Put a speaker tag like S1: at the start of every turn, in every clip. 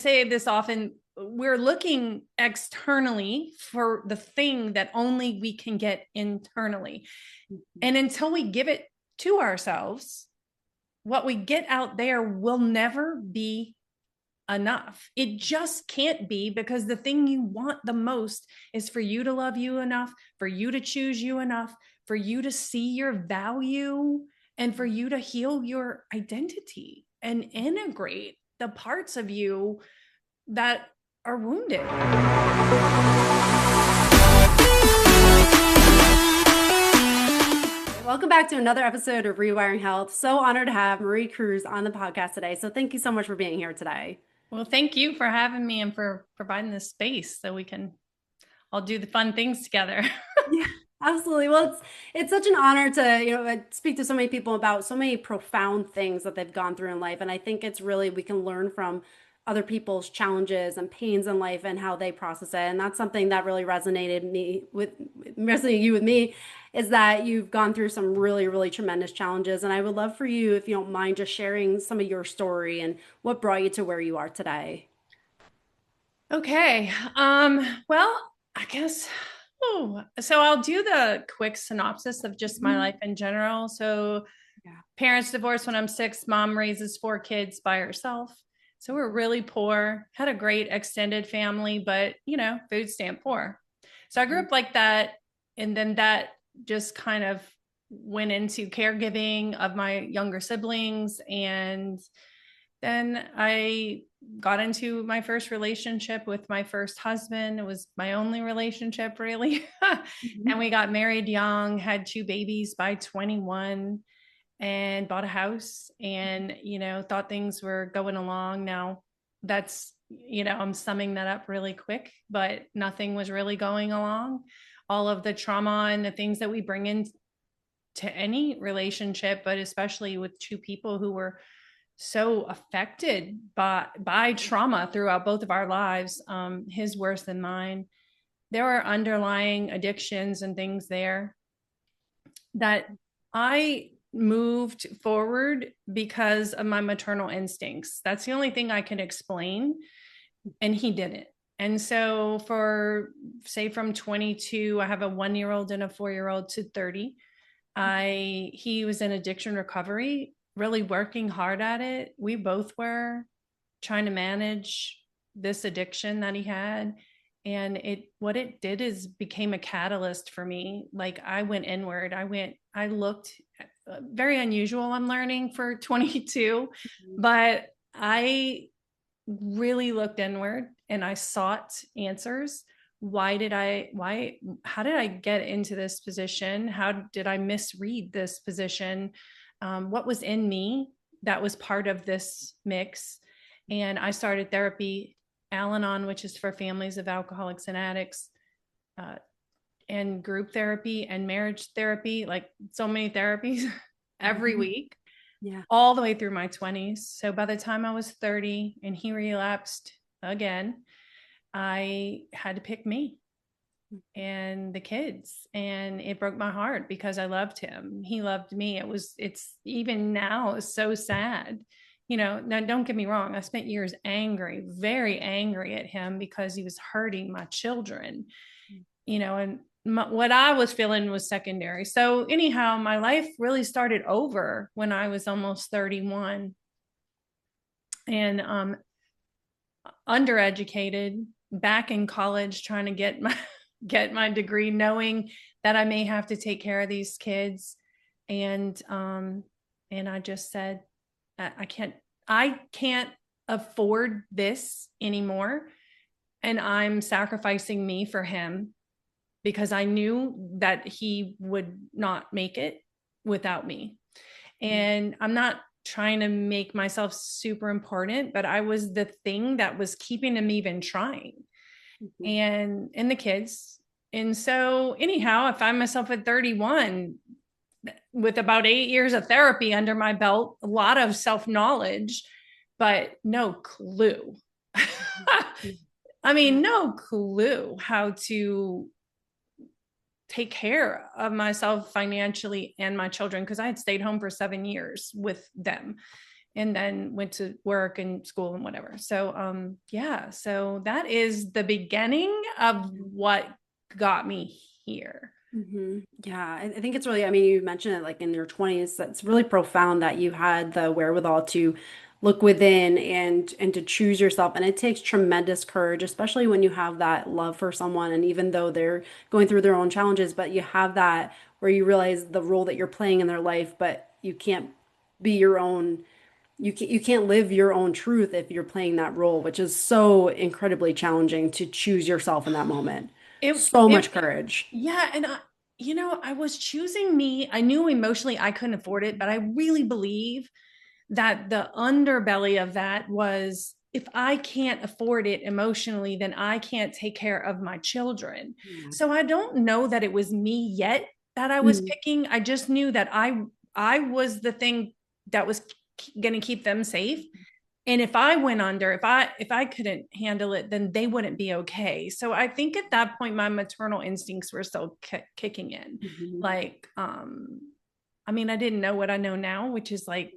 S1: say this often, we're looking externally for the thing that only we can get internally. And until we give it to ourselves, what we get out there will never be enough. It just can't be, because the thing you want the most is for you to love you enough, for you to choose you enough, for you to see your value, and for you to heal your identity and integrate the parts of you that are wounded.
S2: Welcome back to another episode of Rewiring Health. So honored to have Marie Cruz on the podcast today. So thank you so much for being here today.
S1: Well, thank you for having me and for providing this space so we can all do the fun things together.
S2: Yeah, absolutely. Well, it's such an honor to speak to so many people about so many profound things that they've gone through in life, and I think it's really we can learn from other people's challenges and pains in life and how they process it. And that's something that really resonated you with me, is that you've gone through some really, really tremendous challenges. And I would love for you, if you don't mind, just sharing some of your story and what brought you to where you are today.
S1: Okay. Well, I guess, so I'll do the quick synopsis of just my life in general. So
S2: Yeah.
S1: parents divorced when I'm 6, mom raises 4 kids by herself. So we're really poor, had a great extended family, but food stamp poor. So I grew up like that. And then that just kind of went into caregiving of my younger siblings. And then I got into my first relationship with my first husband. It was my only relationship, really. And we got married young, had 2 babies by 21, and bought a house, and thought things were going along. Now that's, I'm summing that up really quick, but nothing was really going along. All of the trauma and the things that we bring into any relationship, but especially with 2 people who were so affected by trauma throughout both of our lives, his worse than mine. There were underlying addictions and things there that I moved forward because of my maternal instincts. That's the only thing I can explain. And he didn't. And so for, say, from 22, I have a 1-year-old and a 4-year-old, to 30, he was in addiction recovery, really working hard at it. We both were trying to manage this addiction that he had. And what it did is became a catalyst for me. Like, I went inward. I looked very unusual, I'm learning, for 22, but I really looked inward and I sought answers. How did I get into this position? How did I misread this position? What was in me that was part of this mix? And I started therapy, Al-Anon, which is for families of alcoholics and addicts, and group therapy and marriage therapy, like so many therapies every week.
S2: Yeah.
S1: All the way through my 20s. So by the time I was 30 and he relapsed again, I had to pick me and the kids. And it broke my heart because I loved him. He loved me. It's even now, it's so sad. Now don't get me wrong. I spent years angry, very angry at him because he was hurting my children, and what I was feeling was secondary. So anyhow, my life really started over when I was almost 31, and undereducated, back in college, trying to get my degree, knowing that I may have to take care of these kids. And I just said, I can't afford this anymore. And I'm sacrificing me for him, because I knew that he would not make it without me. And I'm not trying to make myself super important, but I was the thing that was keeping him even trying, and the kids. And so anyhow, I find myself at 31 with about 8 years of therapy under my belt, a lot of self-knowledge, but no clue. I mean, no clue how to take care of myself financially and my children, because I had stayed home for 7 years with them. and then went to work and school and whatever. So yeah, so that is the beginning of what got me here.
S2: Yeah, I think it's really, I mean, you mentioned it like in your 20s. That's really profound that you had the wherewithal to look within and to choose yourself. And it takes tremendous courage, especially when you have that love for someone. And even though they're going through their own challenges, but you have that where you realize the role that you're playing in their life, but you can't be your own, you can't live your own truth if you're playing that role, which is so incredibly challenging to choose yourself in that moment. So much
S1: It
S2: courage.
S1: Yeah, and I was choosing me. I knew emotionally I couldn't afford it, but I really believe that the underbelly of that was, if I can't afford it emotionally, then I can't take care of my children.
S2: Yeah.
S1: So I don't know that it was me yet that I was
S2: Mm,
S1: picking. I just knew that I was the thing that was going to keep them safe. And if I went under, if I couldn't handle it, then they wouldn't be okay. So I think at that point my maternal instincts were still kicking in.
S2: mhm,
S1: Like I mean, I didn't know what I know now, which is like,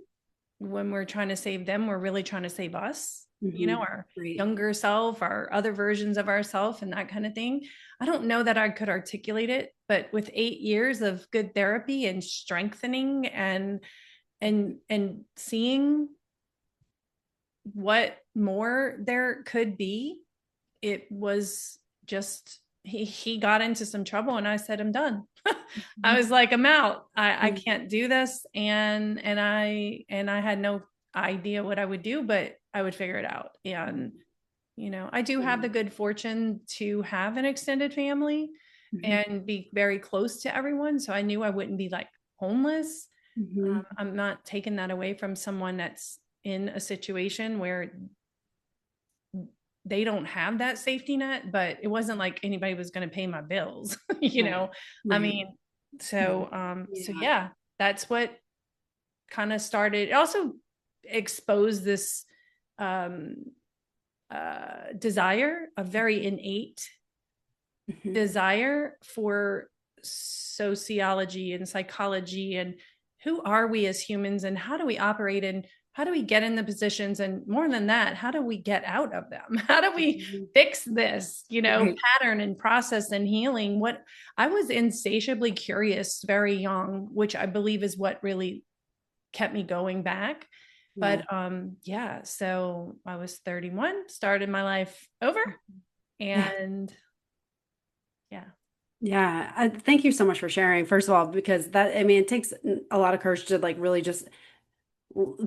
S1: when we're trying to save them, we're really trying to save us,
S2: mhm.
S1: our
S2: Right.
S1: younger self, our other versions of ourself, and that kind of thing. I don't know that I could articulate it, but with 8 years of good therapy and strengthening and seeing what more there could be, it was just, he got into some trouble and I said, I'm done. I was like, I'm out. I
S2: Mhm.
S1: can't do this. And I had no idea what I would do, but I would figure it out. And I do have the good fortune to have an extended family
S2: Mhm.
S1: and be very close to everyone. So I knew I wouldn't be like homeless.
S2: Mhm.
S1: I'm not taking that away from someone that's in a situation where they don't have that safety net, but it wasn't like anybody was going to pay my bills,
S2: Right.
S1: I
S2: Right.
S1: mean, so
S2: Yeah.
S1: yeah, that's what kind of started. It also exposed this um, desire, a very innate
S2: Mhm.
S1: desire for sociology and psychology, and who are we as humans and how do we operate, and how do we get in the positions, and more than that, how do we get out of them? How do we
S2: Mhm.
S1: fix this,
S2: Right.
S1: pattern and process and healing? What I was insatiably curious very young, which I believe is what really kept me going back.
S2: Yeah.
S1: But yeah, so I was 31, started my life over,
S2: Yeah.
S1: and yeah.
S2: Yeah. Thank you so much for sharing, first of all, because that, I mean, it takes a lot of courage to like really just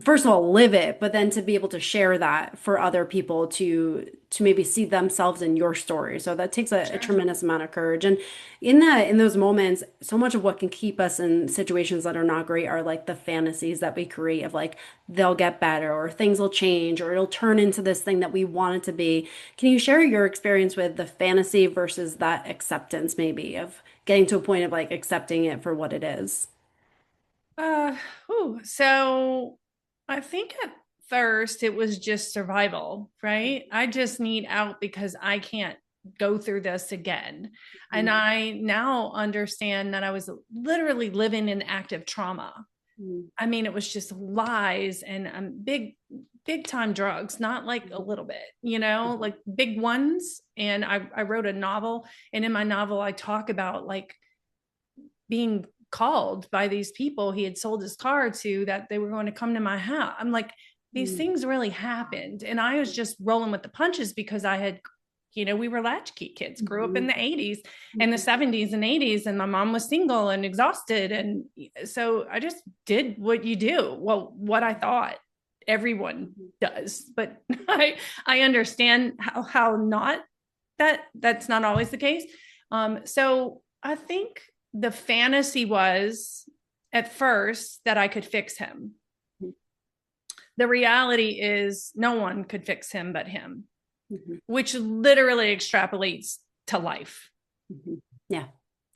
S2: first of all live it, but then to be able to share that for other people to maybe see themselves in your story. So that takes a
S1: Sure.
S2: tremendous amount of courage. And in those moments, so much of what can keep us in situations that are not great are like the fantasies that we create of like they'll get better or things will change or it'll turn into this thing that we want it to be. Can you share your experience with the fantasy versus that acceptance maybe of getting to a point of like accepting it for what it is?
S1: Uh, so I think at first it was just survival, right? I just need out because I can't go through this again. And
S2: Mhm.
S1: I now understand that I was literally living in active trauma.
S2: Mhm.
S1: I mean, it was just lies and big time drugs, not like a little bit, like big ones. And I wrote a novel, and in my novel, I talk about like being called by these people he had sold his car to, that they were going to come to my house. I'm like, these
S2: Mhm.
S1: things really happened. And I was just rolling with the punches because I had, we were latchkey kids, grew up in
S2: Mhm.
S1: the 80s and the
S2: Mhm.
S1: 70s and 80s. And my mom was single and exhausted. And so I just did what you do. Well, what I thought everyone
S2: Mhm.
S1: does. But I understand how not that's not always the case. So I think the fantasy was at first that I could fix him. The reality is no one could fix him but him,
S2: Mhm.
S1: which literally extrapolates to life.
S2: Mhm. Yeah,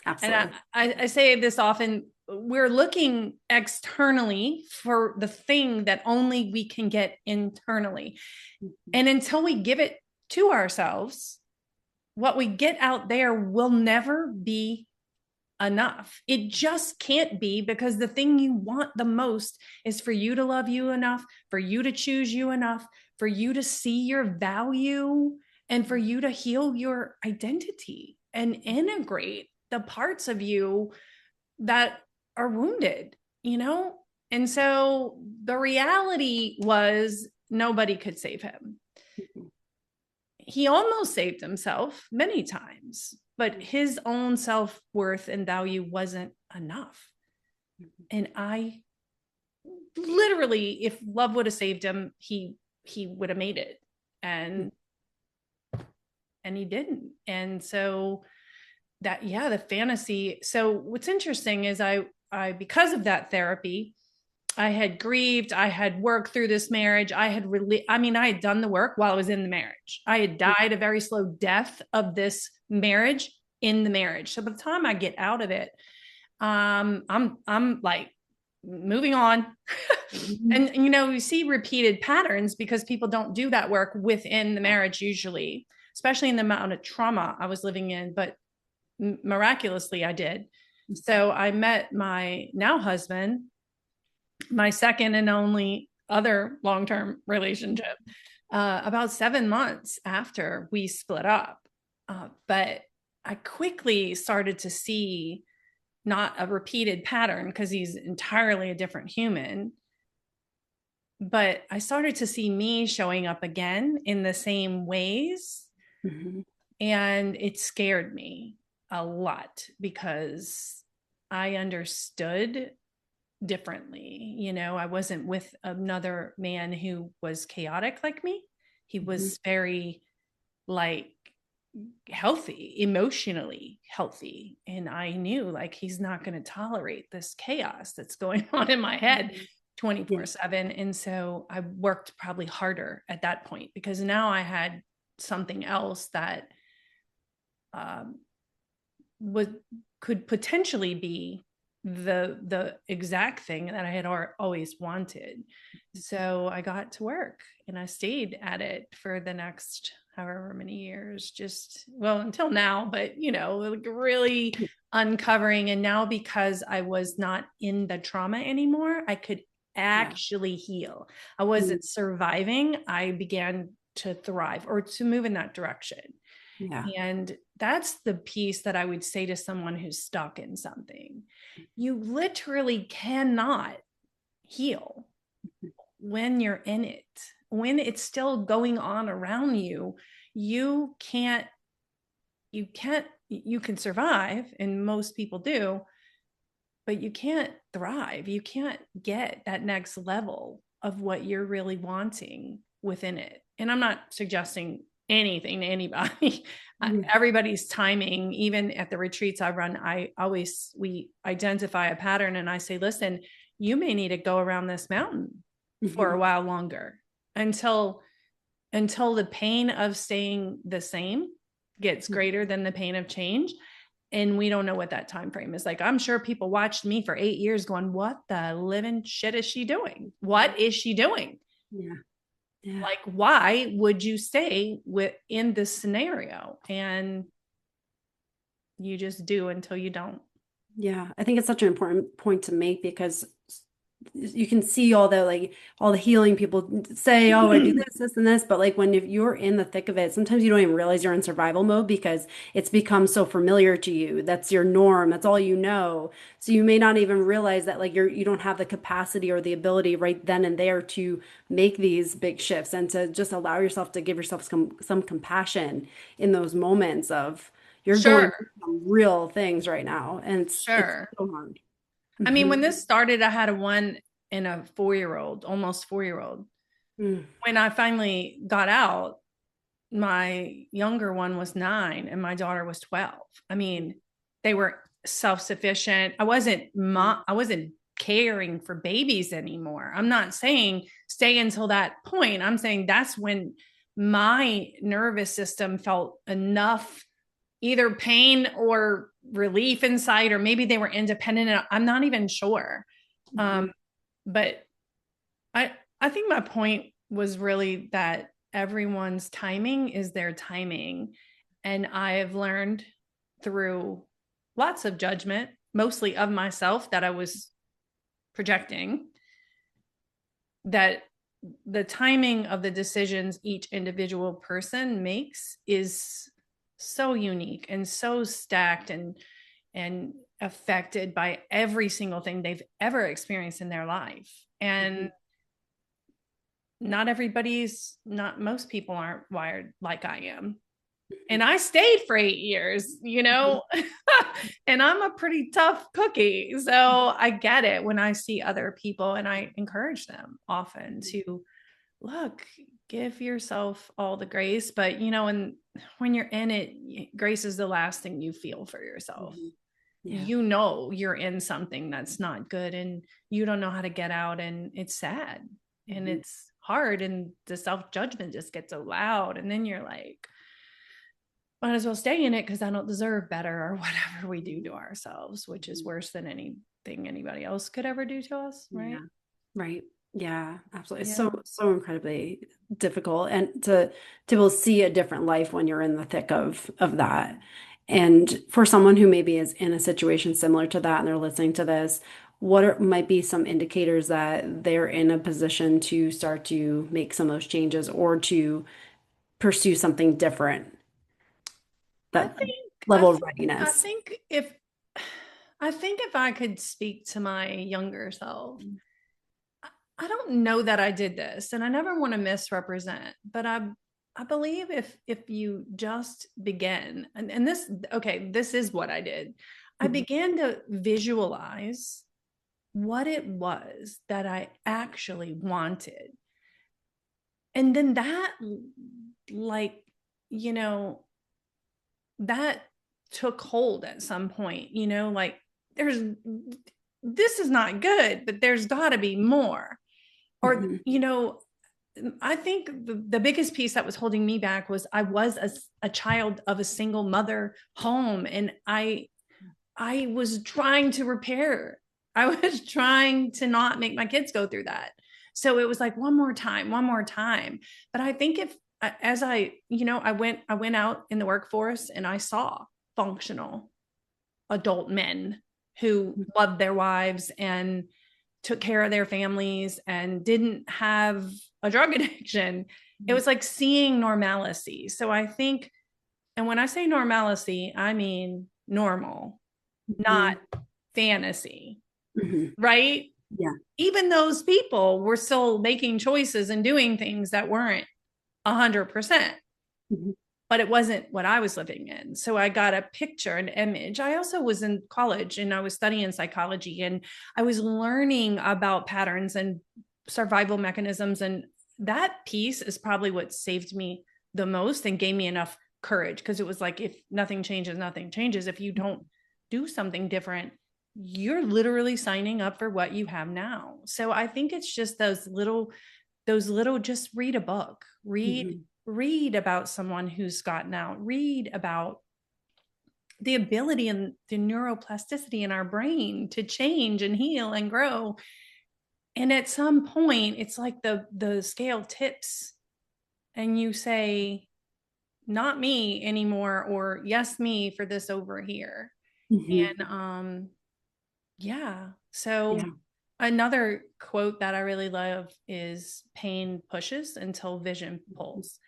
S1: And I,
S2: absolutely.
S1: I, I say this often, we're looking externally for the thing that only we can get internally.
S2: Mhm.
S1: And until we give it to ourselves, what we get out there will never be enough. It just can't be, because the thing you want the most is for you to love you enough, for you to choose you enough, for you to see your value, and for you to heal your identity and integrate the parts of you that are wounded, you know? And so the reality was nobody could save him. He almost saved himself many times, but his own self-worth and value wasn't enough. And I literally, if love would have saved him, he would have made it. And he didn't. And so that, yeah, the fantasy. So what's interesting is I because of that therapy, I had grieved, I had worked through this marriage, I had done the work while I was in the marriage. I had died a very slow death of this marriage in the marriage. So by the time I get out of it, I'm like moving on. And you see repeated patterns because people don't do that work within the marriage usually, especially in the amount of trauma I was living in, but miraculously I did. So I met my now husband, my second and only other long-term relationship, about 7 months after we split up. But I quickly started to see not a repeated pattern, because he's entirely a different human, but I started to see me showing up again in the same ways. And it scared me a lot because I understood differently. I wasn't with another man who was chaotic like me. He was very like healthy, emotionally healthy. And I knew like he's not going to tolerate this chaos that's going on in my head 24/7. And so I worked probably harder at that point, because now I had something else that could potentially be the exact thing that I had always wanted. So I got to work and I stayed at it for the next however many years, until now, but like really uncovering. And now, because I was not in the trauma anymore, I could actually heal. I wasn't surviving. I began to thrive, or to move in that direction. And that's the piece that I would say to someone who's stuck in something. You literally cannot heal when you're in it. When it's still going on around you, you can survive, and most people do, but you can't thrive. You can't get that next level of what you're really wanting within it. And I'm not suggesting anything to anybody. Everybody's timing, even at the retreats I run, we identify a pattern and I say, listen, you may need to go around this mountain for a while longer until the pain of staying the same gets greater than the pain of change. And we don't know what that time frame is. Like, I'm sure people watched me for 8 years going, what the living shit is she doing? What is she doing? Like, why would you stay in this scenario? And you just do until you don't.
S2: I think it's such an important point to make, because you can see all the healing people say, oh, I do this and this, but like if you're in the thick of it, sometimes you don't even realize you're in survival mode because it's become so familiar to you. That's your norm. That's all you know. So you may not even realize that you don't have the capacity or the ability right then and there to make these big shifts, and to just allow yourself to give yourself some compassion in those moments of you're going through some real things right now. And it's so hard.
S1: I mean, when this started, I had a 1 and a 4-year-old, almost 4-year-old. When I finally got out, my younger one was 9 and my daughter was 12. I mean, they were self-sufficient. I wasn't caring for babies anymore. I'm not saying stay until that point. I'm saying that's when my nervous system felt enough, either pain or relief inside, or maybe they were independent. I'm not even sure. But I think my point was really that everyone's timing is their timing. And I have learned through lots of judgment, mostly of myself that I was projecting, that the timing of the decisions each individual person makes is so unique and so stacked and affected by every single thing they've ever experienced in their life. And not most people aren't wired like I am. And I stayed for 8 years, and I'm a pretty tough cookie. So I get it when I see other people, and I encourage them often to look, give yourself all the grace. But, when you're in it, grace is the last thing you feel for yourself.
S2: Yeah.
S1: You're in something that's not good, and you don't know how to get out, and it's sad and it's hard, and the self-judgment just gets so loud. And then you're like, might as well stay in it because I don't deserve better, or whatever we do to ourselves, which is worse than anything anybody else could ever do to us. Right.
S2: Yeah. Right. Yeah, absolutely. It's
S1: Yeah.
S2: so incredibly difficult, and to be able to see a different life when you're in the thick of that. And for someone who maybe is in a situation similar to that and they're listening to this, might be some indicators that they're in a position to start to make some of those changes or to pursue something different,
S1: I
S2: that
S1: think, I
S2: level of
S1: think, I
S2: readiness?
S1: think if, I think if I could speak to my younger self, I don't know that I did this, and I never want to misrepresent, but I believe if you just begin, and this, okay, this is what I did. I
S2: Mhm.
S1: began to visualize what it was that I actually wanted. And then that, like, you know, that took hold at some point, like, this is not good, but there's got to be more. Or,
S2: Mhm.
S1: I think the biggest piece that was holding me back was I was a child of a single mother home, and I was trying to repair. I was trying to not make my kids go through that. So it was like, one more time, one more time. But I think if, as I went out in the workforce, and I saw functional adult men who loved their wives and took care of their families and didn't have a drug addiction. It was like seeing normalcy. So I think, and when I say normalcy, I mean normal, not
S2: Mhm.
S1: fantasy,
S2: Mhm.
S1: right?
S2: Yeah.
S1: Even those people were still making choices and doing things that weren't 100%,
S2: Mhm.
S1: but it wasn't what I was living in. So I got a picture, an image. I also was in college, and I was studying psychology, and I was learning about patterns and survival mechanisms. And that piece is probably what saved me the most and gave me enough courage, because it was like, if nothing changes, nothing changes. If you don't do something different, you're literally signing up for what you have now. So I think it's just those little, just read a book,
S2: Mhm.
S1: read about someone who's gotten out, read about the ability and the neuroplasticity in our brain to change and heal and grow. And at some point, it's like the scale tips, and you say, not me anymore, or yes, me for this over here.
S2: Mhm.
S1: And yeah. So
S2: Yeah.
S1: another quote that I really love is, pain pushes until vision pulls.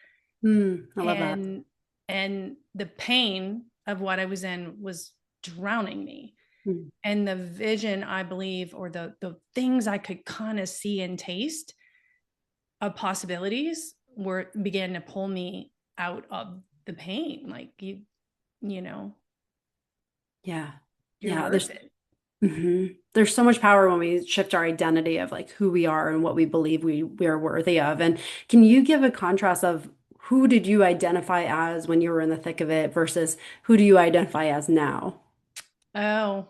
S2: I love that.
S1: And the pain of what I was in was drowning me.
S2: Mm.
S1: And the vision, I believe, or the things I could kind of see and taste of possibilities, began to pull me out of the pain. Like, you know,
S2: Yeah.
S1: you're
S2: Yeah.
S1: worth it.
S2: There's so much power when we shift our identity of like who we are and what we believe we are worthy of. And can you give a contrast of who did you identify as when you were in the thick of it versus who do you identify as now?
S1: Oh,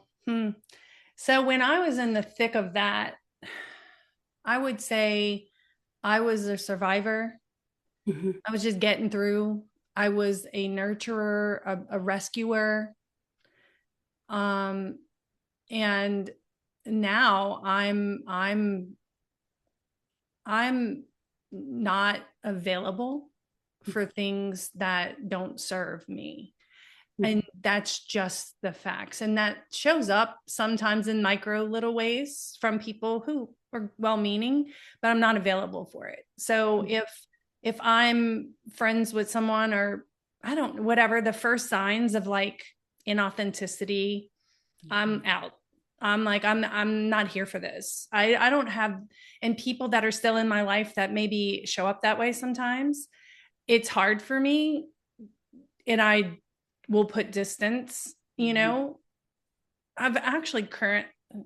S1: so when I was in the thick of that, I would say I was a survivor.
S2: Mhm.
S1: I was just getting through. I was a nurturer, a rescuer. Um, and now I'm not available for things that don't serve me. And that's just the facts. And that shows up sometimes in micro little ways from people who are well-meaning, but I'm not available for it. So if I'm friends with someone, or I don't, whatever, the first signs of like inauthenticity, I'm out. I'm like, I'm not here for this. I don't have, and people that are still in my life that maybe show up that way sometimes, it's hard for me. And I will put distance, you know. I've actually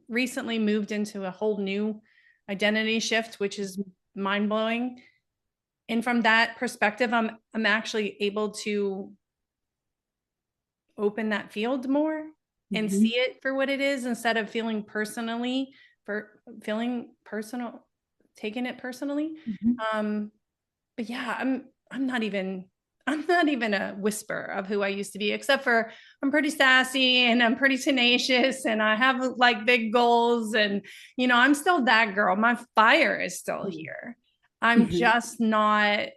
S1: recently moved into a whole new identity shift, which is mind blowing. And from that perspective, I'm actually able to open that field more and see it for what it is, instead of feeling personal, taking it personally. But yeah, I'm not even a whisper of who I used to be, except for I'm pretty sassy and I'm pretty tenacious and I have like big goals, and you know, I'm still that girl. My fire is still here. I'm just not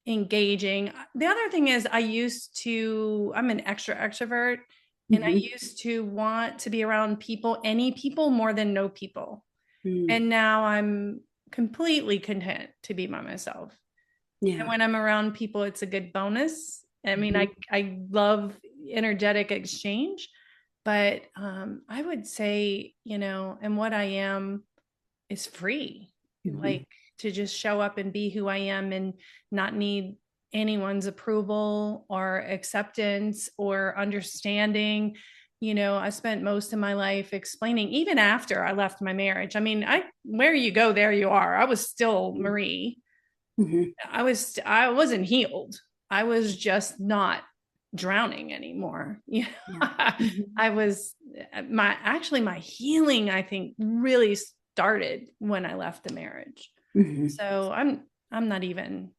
S1: engaging. The other thing is I'm an extrovert, and I used to want to be around people, any people, more than no people. And now I'm completely content to be by myself. And when I'm around people, it's a good bonus. I mean, I love energetic exchange, but I would say, you know, and what I am is free, like to just show up and be who I am and not need anyone's approval or acceptance or understanding. You know, I spent most of my life explaining, even after I left my marriage. I mean, where you go, there you are. I was still Marie. I wasn't healed. I was just not drowning anymore. You know, I was my healing, I think, really started when I left the marriage. So I'm not even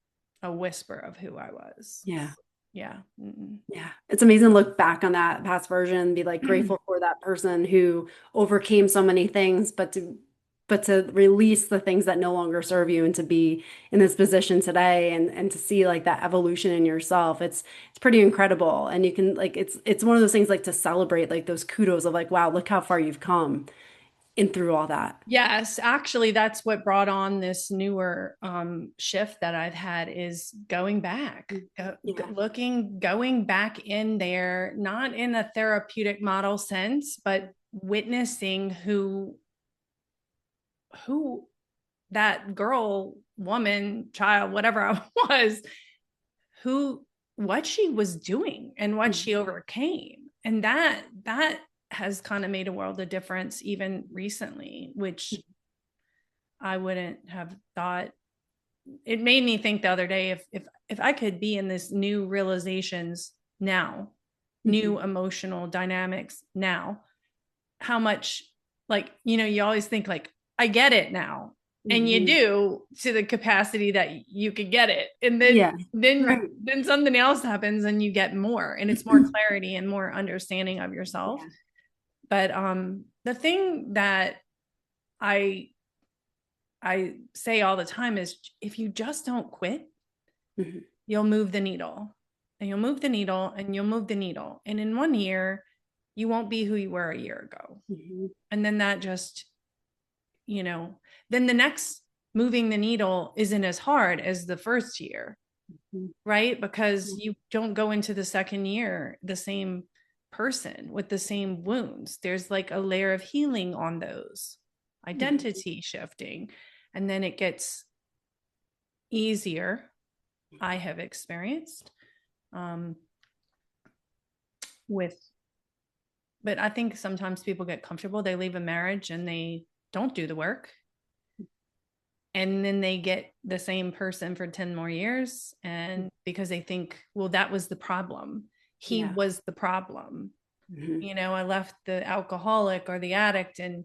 S1: a whisper of who I was.
S2: Yeah.
S1: Yeah.
S2: Yeah. It's amazing to look back on that past version and be like grateful for that person who overcame so many things, but to release the things that no longer serve you and to be in this position today and to see like that evolution in yourself. It's pretty incredible. And you can like it's one of those things like to celebrate like those kudos of like, wow, look how far you've come in through all that.
S1: Yes, actually, that's what brought on this newer shift that I've had, is going back, going back in there, not in a therapeutic model sense, but witnessing who that girl, woman, child, whatever I was, what she was doing and what she overcame. And that has kind of made a world of difference even recently, which I wouldn't have thought. It made me think the other day, if I could be in this new realizations now, new emotional dynamics now, how much, like, you know, you always think like, I get it now. And you do, to the capacity that you could get it. And then something else happens and you get more, and it's more clarity and more understanding of yourself. But the thing that I say all the time is, if you just don't quit, you'll move the needle, and you'll move the needle, and you'll move the needle. And in 1 year, you won't be who you were a year ago. And then that just, you know, then the next moving the needle isn't as hard as the first year, right? Because you don't go into the second year the same person with the same wounds. There's like a layer of healing on those, identity shifting, and then it gets easier. I have experienced but I think sometimes people get comfortable. They leave a marriage and they don't do the work, and then they get the same person for 10 more years, and because they think, well, that was the problem, he was the problem. You know, I left the alcoholic or the addict and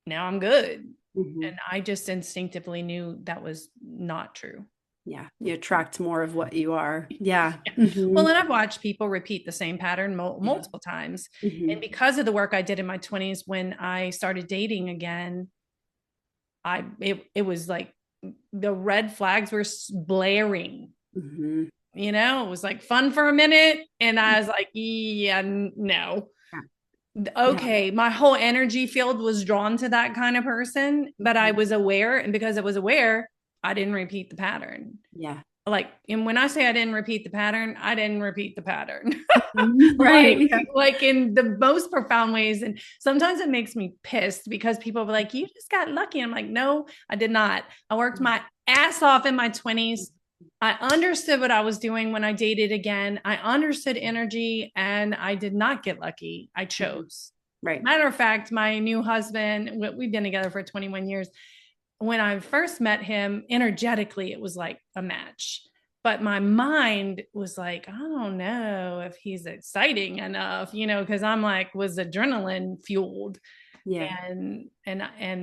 S1: now I'm good. And I just instinctively knew that was not true.
S2: You attract more of what you are.
S1: Well, and I've watched people repeat the same pattern multiple times. And because of the work I did in my 20s, when I started dating again, it was like the red flags were blaring. it was like fun for a minute. And I was like, yeah, no.
S2: Yeah.
S1: Okay, my whole energy field was drawn to that kind of person, but I was aware. And because I was aware, I didn't repeat the pattern.
S2: Yeah.
S1: Like, and when I say I didn't repeat the pattern, I didn't repeat the pattern.
S2: Right.
S1: like
S2: Yeah.
S1: like in the most profound ways. And sometimes it makes me pissed because people are like, you just got lucky. I'm like, no, I did not. I worked my ass off in my 20s. I understood what I was doing when I dated again. I understood energy, and I did not get lucky. I chose.
S2: Right.
S1: Matter of fact, my new husband, we've been together for 21 years. When I first met him, energetically, it was like a match. But my mind was like, I don't know if he's exciting enough, because I'm like, was adrenaline fueled.
S2: Yeah.
S1: And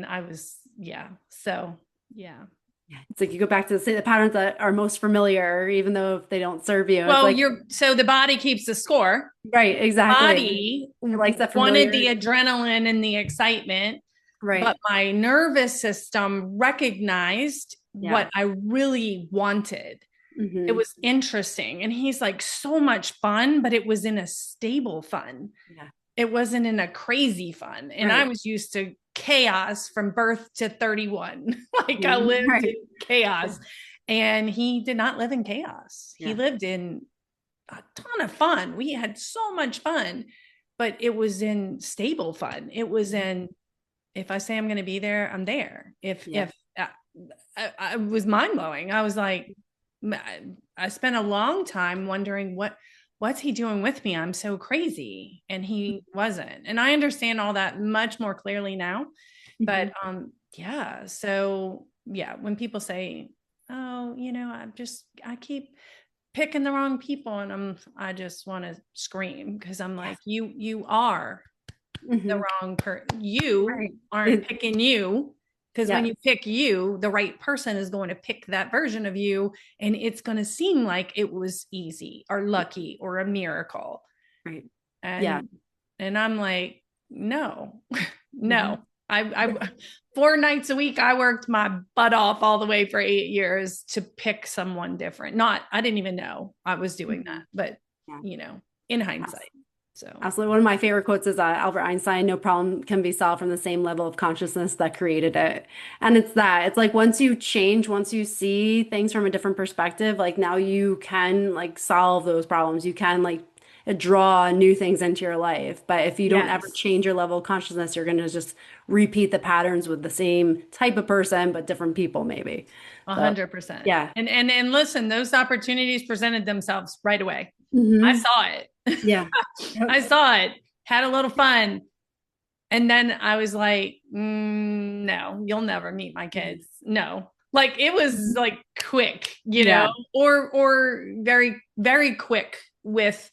S1: I was, yeah. So yeah.
S2: Yeah. It's like you go back to the patterns that are most familiar, even though if they don't serve you. It's
S1: Well,
S2: like,
S1: so the body keeps the score.
S2: right, exactly.
S1: Body
S2: It likes that
S1: wanted the
S2: familiar.
S1: adrenaline and the excitement, but
S2: Right.
S1: my nervous system recognized
S2: Yeah.
S1: what I really wanted. It
S2: Hmm.
S1: was interesting. And he's like, so much fun, but it was in a stable fun.
S2: Yeah.
S1: It wasn't in a crazy fun. And I
S2: Right.
S1: was used to chaos from birth to 31. Like I
S2: Mhm.
S1: lived in
S2: Right.
S1: chaos. And he did not live in chaos. He
S2: Yeah.
S1: lived in a ton of fun. We had so much fun, but it was in stable fun. It was in, if I say I'm going to be there, I'm there.
S2: Yeah.
S1: If I was mind blowing. I was like, I spent a long time wondering what's he doing with me? I'm so crazy. And he wasn't. And I understand all that much more clearly now. But
S2: Mhm.
S1: yeah. So yeah, when people say, oh, I keep picking the wrong people, and I just want to scream because I'm
S2: Yeah.
S1: like, you are the
S2: Hmm.
S1: wrong you
S2: Right.
S1: aren't picking you, because when
S2: Yeah.
S1: you pick you, the right person is going to pick that version of you, and it's going to seem like it was easy or lucky or a miracle.
S2: Right. Yeah.
S1: And I'm like, no.
S2: Hmm.
S1: No. I 4 nights a week, I worked my butt off all the way for 8 years to pick someone different. Not, I didn't even know I was doing that, but
S2: Yeah.
S1: in hindsight. So
S2: Absolutely. One of my favorite quotes is Albert Einstein, no problem can be solved from the same level of consciousness that created it. And it's that. It's like once you change, once you see things from a different perspective, like now you can like solve those problems. You can like draw new things into your life. But if you don't ever
S1: yes,
S2: change your level of consciousness, you're going to just repeat the patterns with the same type of person, but different people maybe. So
S1: 100%.
S2: yeah.
S1: And listen, those opportunities presented themselves right away. I
S2: Hmm.
S1: saw it.
S2: Yeah.
S1: I
S2: Yep.
S1: saw it, had a little fun. And then I was like, no, you'll never meet my kids. No. Like it was
S2: Mhm.
S1: like quick,
S2: Yeah.
S1: or very, very quick with,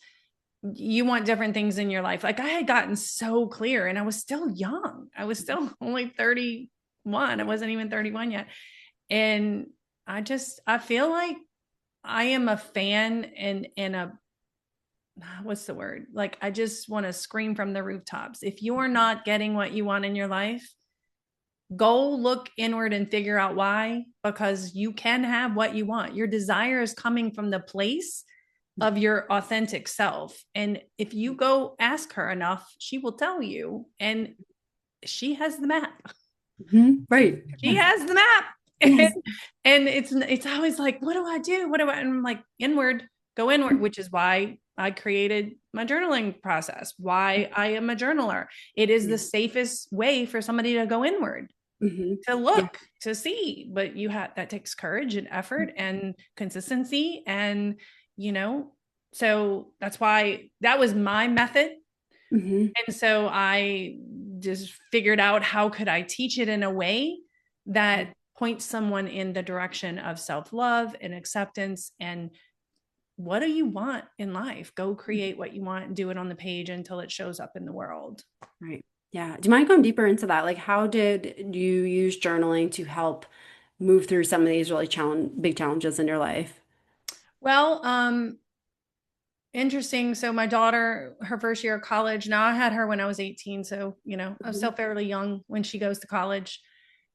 S1: you want different things in your life. Like I had gotten so clear, and I was still young. I was still only 31. I wasn't even 31 yet. And I feel like I am a fan, and a, what's the word? Like, I just want to scream from the rooftops. If you're not getting what you want in your life, go look inward and figure out why, because you can have what you want. Your desire is coming from the place of your authentic self. And if you go ask her enough, she will tell you. And she has the map.
S2: Mhm. Right.
S1: She has the map.
S2: Yes.
S1: And it's always like, what do I do? What do I? And I'm like, inward, go inward, which is why I created my journaling process, why I am a journaler. It is
S2: Yeah.
S1: the safest way for somebody to go inward,
S2: Hmm.
S1: to
S2: Yeah.
S1: look, to see. But that takes courage and effort and consistency. And, you know, so that's why that was my method.
S2: Hmm.
S1: And so I just figured out, how could I teach it in a way that points someone in the direction of self-love and acceptance. And what do you want in life? Go create what you want and do it on the page until it shows up in the world.
S2: Right. Yeah. Do you mind going deeper into that? Like, how did you use journaling to help move through some of these really big challenges in your life?
S1: Well, interesting. So my daughter, her first year of college, now I had her when I was 18. So, I was
S2: Mhm.
S1: still fairly young when she goes to college.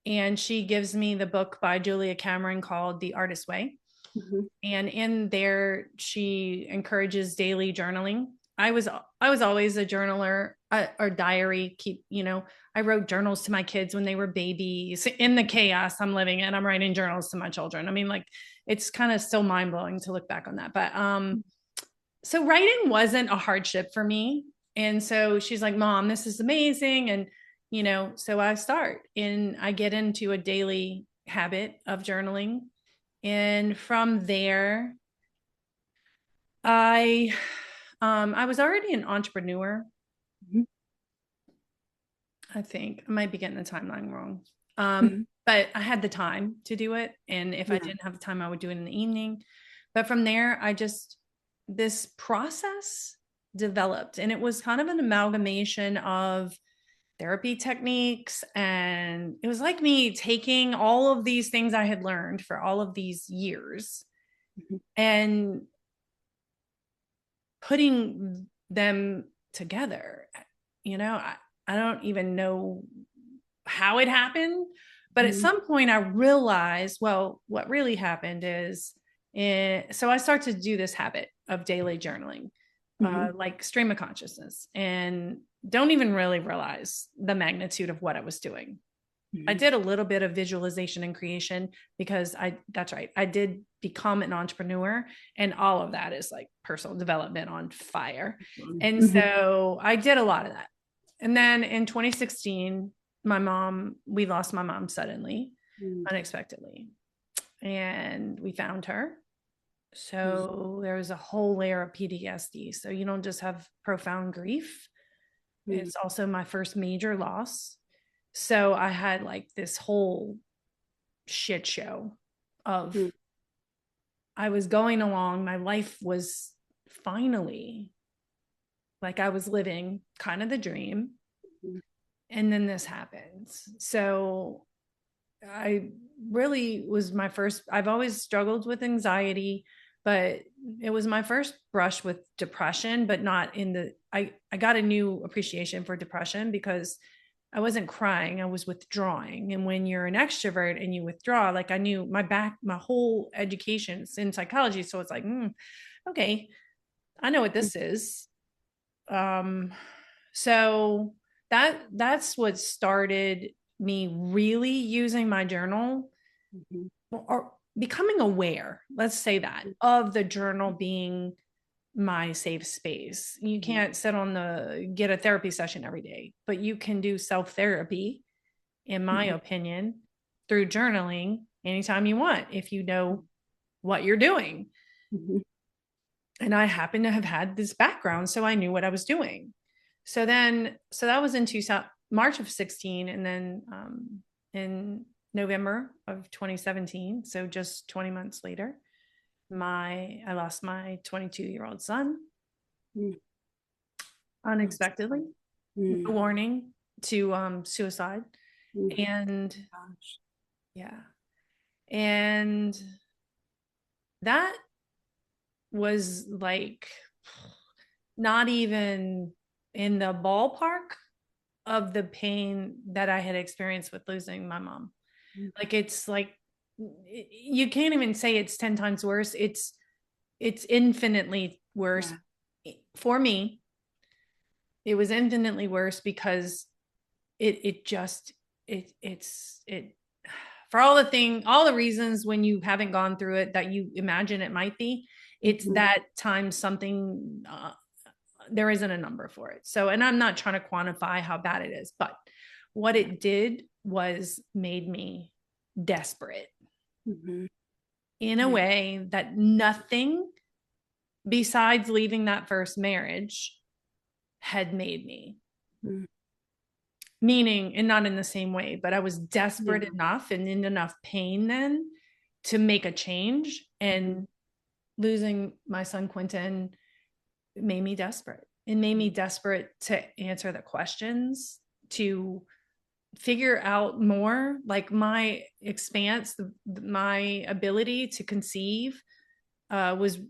S1: And she gives me the book by Julia Cameron called The Artist's Way.
S2: Mhm.
S1: And in there, she encourages daily journaling. I was always a journaler, or diary keep, I wrote journals to my kids when they were babies. In the chaos I'm living in, I'm writing journals to my children. I mean, like, it's kind of still mind blowing to look back on that. But so writing wasn't a hardship for me. And so she's like, Mom, this is amazing. And, so I start and I get into a daily habit of journaling. And from there, I I was already an entrepreneur.
S2: Mhm.
S1: I think I might be getting the timeline wrong.
S2: Mhm.
S1: But I had the time to do it. And if I
S2: Yeah.
S1: didn't have the time, I would do it in the evening. But from there, this process developed, and it was kind of an amalgamation of therapy techniques. And it was like me taking all of these things I had learned for all of these years
S2: Mhm.
S1: and putting them together. I don't even know how it happened, but at
S2: Mhm.
S1: some point I realized, well, what really happened is, so I start to do this habit of daily journaling,
S2: Mhm.
S1: like stream of consciousness, and don't even really realize the magnitude of what I was doing. I
S2: Mhm.
S1: did a little bit of visualization and creation because that's right. I did become an entrepreneur, and all of that is like personal development on fire. And
S2: Mhm.
S1: so I did a lot of that. And then in 2016, we lost my mom suddenly,
S2: Mhm.
S1: unexpectedly, and we found her.
S2: Mhm.
S1: So there was a whole layer of PTSD. So you don't just have profound grief,
S2: Mhm.
S1: it's also my first major loss. So I had like this whole shit show of,
S2: Mhm.
S1: I was going along, my life was finally like I was living kind of the dream. And then this happens. So I really was my first, I've always struggled with anxiety, but it was my first brush with depression, but not in I got a new appreciation for depression because I wasn't crying, I was withdrawing. And when you're an extrovert and you withdraw, like I knew my whole education's in psychology. So it's like, okay, I know what this is. Um, so that's what started me really using my journal,
S2: Mhm.
S1: or becoming aware, let's say that, of the journal being my safe space. You
S2: Mhm.
S1: can't get a therapy session every day, but you can do self therapy, in my
S2: Mhm.
S1: opinion, through journaling anytime you want, if you know what you're doing.
S2: Mhm.
S1: And I happen to have had this background, so I knew what I was doing. So that was in March of 16, and then in November of 2017, so just 20 months later, I lost my 22-year-old son
S2: Mhm. That's
S1: unexpectedly,
S2: mm.
S1: no warning, to suicide.
S2: Mm.
S1: And
S2: Gosh.
S1: yeah, and that was like not even in the ballpark of the pain that I had experienced with losing my mom.
S2: Mm.
S1: Like, it's like you can't even say it's 10 times worse. It's infinitely worse.
S2: Yeah.
S1: For me, it was infinitely worse because it just it for all the reasons, when you haven't gone through it, that you imagine it might be, it's
S2: Mhm.
S1: that time something, there isn't a number for it. So, and I'm not trying to quantify how bad it is, but what
S2: Yeah.
S1: it did was made me desperate
S2: Mhm.
S1: in a
S2: Yeah.
S1: way that nothing besides leaving that first marriage had made me.
S2: Mm.
S1: Meaning, and not in the same way, but I was
S2: Yeah.
S1: desperate enough and in enough pain then to make a change.
S2: Mhm.
S1: And losing my son Quentin made me desperate. It made me desperate to answer the questions, to figure out more, like my expanse, my ability to conceive, was,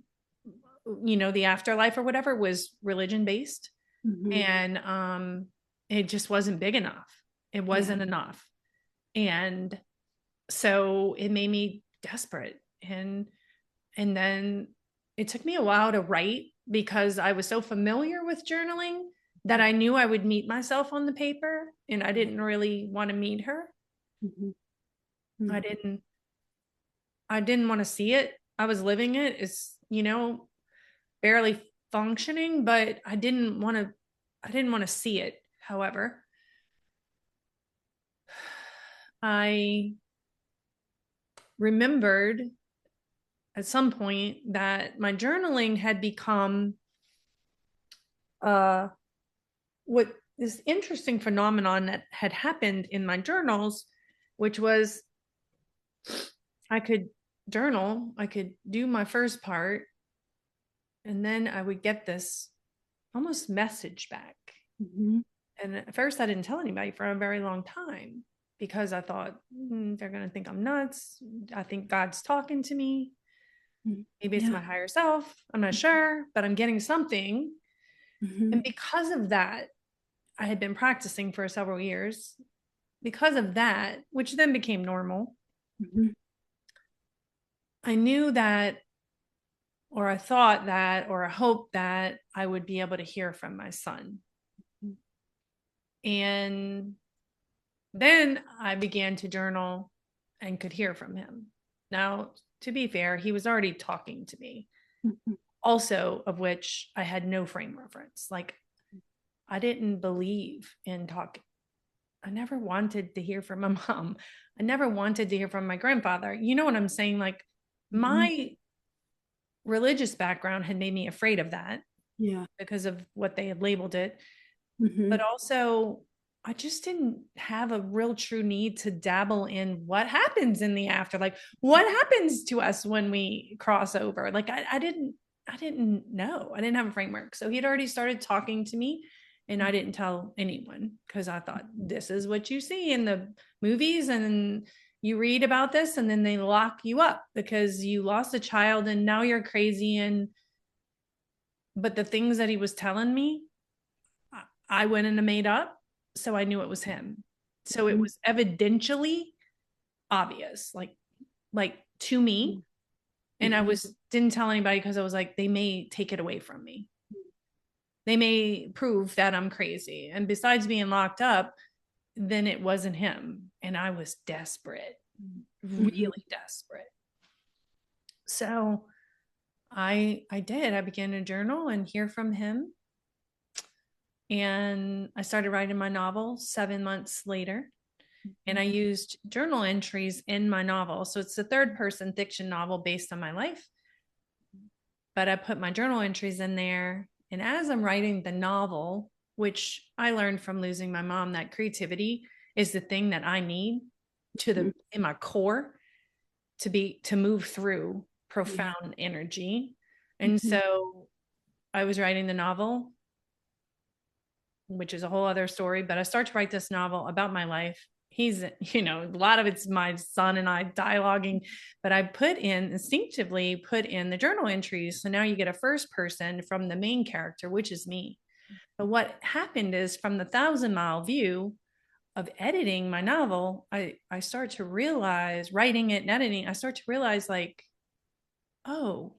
S1: the afterlife or whatever was religion based.
S2: Mhm.
S1: And it just wasn't big enough. It
S2: Yeah.
S1: wasn't enough. And so it made me desperate. And And then it took me a while to write because I was so familiar with journaling that I knew I would meet myself on the paper, and I didn't really want to meet her.
S2: Mhm.
S1: I
S2: Mhm.
S1: didn't I didn't want to see it. I was living it. It's, barely functioning, but I didn't want to see it. However, I remembered at some point that my journaling had become uh what this interesting phenomenon that had happened in my journals, which was I could journal, I could do my first part, and then I would get this almost message back.
S2: Mhm.
S1: And at first, I didn't tell anybody for a very long time because I thought, they're going to think I'm nuts. I think God's talking to me.
S2: Mhm.
S1: Maybe it's
S2: Yeah.
S1: my higher self. I'm not sure, but I'm getting something.
S2: Mhm.
S1: And because of that, I had been practicing for several years. Because of that, which then became normal,
S2: Mhm.
S1: I knew that, or I thought that, or I hoped that I would be able to hear from my son. And then I began to journal and could hear from him. Now, to be fair, he was already talking to me,
S2: Mhm.
S1: also, of which I had no frame reference. Like, I didn't believe in talking. I never wanted to hear from my mom. I never wanted to hear from my grandfather. You know what I'm saying? Like,
S2: Mhm.
S1: my religious background had made me afraid of that
S2: Yeah.
S1: because of what they had labeled it. But
S2: Mhm.
S1: also, I just didn't have a real true need to dabble in what happens in the after. Like, what happens to us when we cross over? Like, I didn't know. I didn't have a framework. So he'd already started talking to me, and I didn't tell anyone because I thought this is what you see in the movies, and you read about this, and then they lock you up because you lost a child and now you're crazy. And but the things that he was telling me, I went and made up. So I knew it was him. So it
S2: Mhm.
S1: was evidentially obvious, like to me. And I
S2: Mhm.
S1: was didn't tell anybody because I was like, they may take it away from me. They may prove that I'm crazy. And besides being locked up, then it wasn't him. And I was desperate,
S2: Mhm.
S1: really desperate. So I did. I began to journal and hear from him. And I started writing my novel 7 months later. And I used journal entries in my novel. So it's a third person fiction novel based on my life. But I put my journal entries in there. And as I'm writing the novel, which I learned from losing my mom, that creativity is the thing that I need
S2: Mhm.
S1: in my core to move through
S2: Yeah.
S1: profound energy. And
S2: Mhm.
S1: so I was writing the novel, which is a whole other story. But I start to write this novel about my life. He's, a lot of it's my son and I dialoguing, but I instinctively put in the journal entries. So now you get a first person from the main character, which is me. But what happened is from the 1,000 mile view of editing my novel, I start to realize, writing it and editing, I start to realize, like, oh,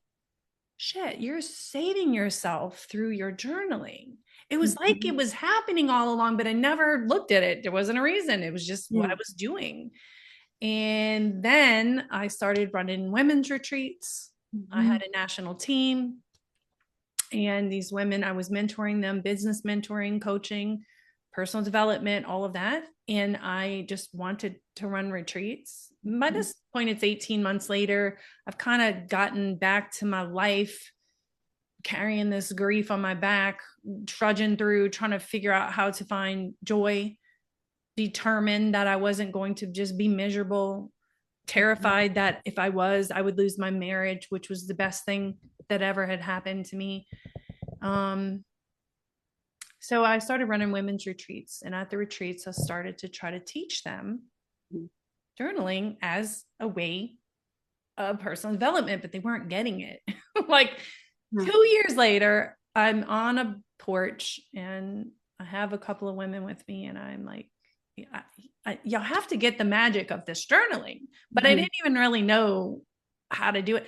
S1: shit, you're saving yourself through your journaling. It was like
S2: Mhm.
S1: it was happening all along, but I never looked at it. There wasn't a reason. It was just what I
S2: Yeah.
S1: was doing. And then I started running women's retreats. I
S2: Mhm.
S1: had a national team, and these women, I was mentoring them, business mentoring, coaching, personal development, all of that. And I just wanted to run retreats. By
S2: Mhm.
S1: this point, it's 18 months later. I've kind of gotten back to my life, carrying this grief on my back, trudging through, trying to figure out how to find joy, determined that I wasn't going to just be miserable,
S2: Mhm.
S1: terrified that if I was, I would lose my marriage, which was the best thing that ever had happened to me. Um, so I started running women's retreats. And at the retreats, I started to try to teach them journaling as a way of personal development, but they weren't getting it. Like
S2: Yeah.
S1: 2 years later, I'm on a porch and I have a couple of women with me, and I'm like, y'all have to get the magic of this journaling. But I
S2: Mhm.
S1: didn't even really know how to do it.